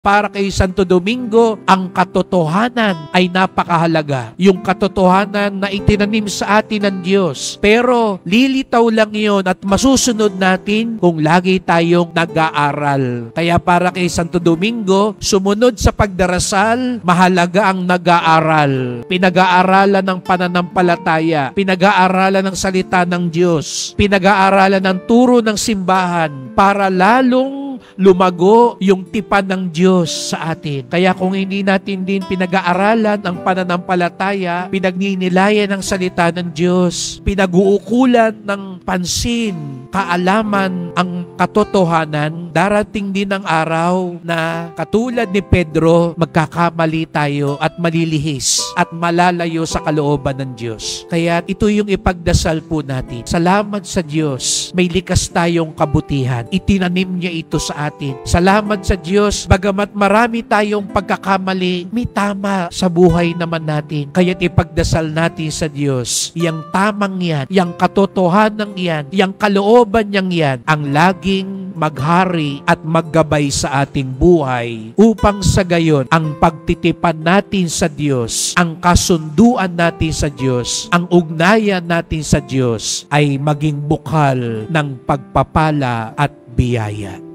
Para kay Santo Domingo, ang katotohanan ay napakahalaga. Yung katotohanan na itinanim sa atin ng Diyos. Pero lilitaw lang yon at masusunod natin kung lagi tayong nag-aaral. Kaya para kay Santo Domingo, sumunod sa pagdarasal, mahalaga ang nag-aaral. Pinag-aaralan ng pananampalataya, pinag-aaralan ng salita ng Diyos, pinag-aaralan ng turo ng simbahan para lalong lumago yung tipan ng Diyos sa atin. Kaya kung hindi natin din pinag-aaralan ang pananampalataya, pinagninilayan ang salita ng Diyos, pinag-uukulan ng pansin, kaalaman ang katotohanan, darating din ang araw na katulad ni Pedro, magkakamali tayo at malilihis at malalayo sa kalooban ng Diyos. Kaya ito yung ipagdasal po natin. Salamat sa Diyos, may likas tayong kabutihan. Itinanim niya ito sa atin. Salamat sa Diyos, bagamat marami tayong pagkakamali, may tama sa buhay naman natin. Kaya't ipagdasal natin sa Diyos, yang tamang yan, yang katotohanan yan, yang kalooban niyang yan, ang laging maghari at maggabay sa ating buhay upang sa gayon, ang pagtitipan natin sa Diyos, ang kasunduan natin sa Diyos, ang ugnayan natin sa Diyos ay maging bukal ng pagpapala at biyaya.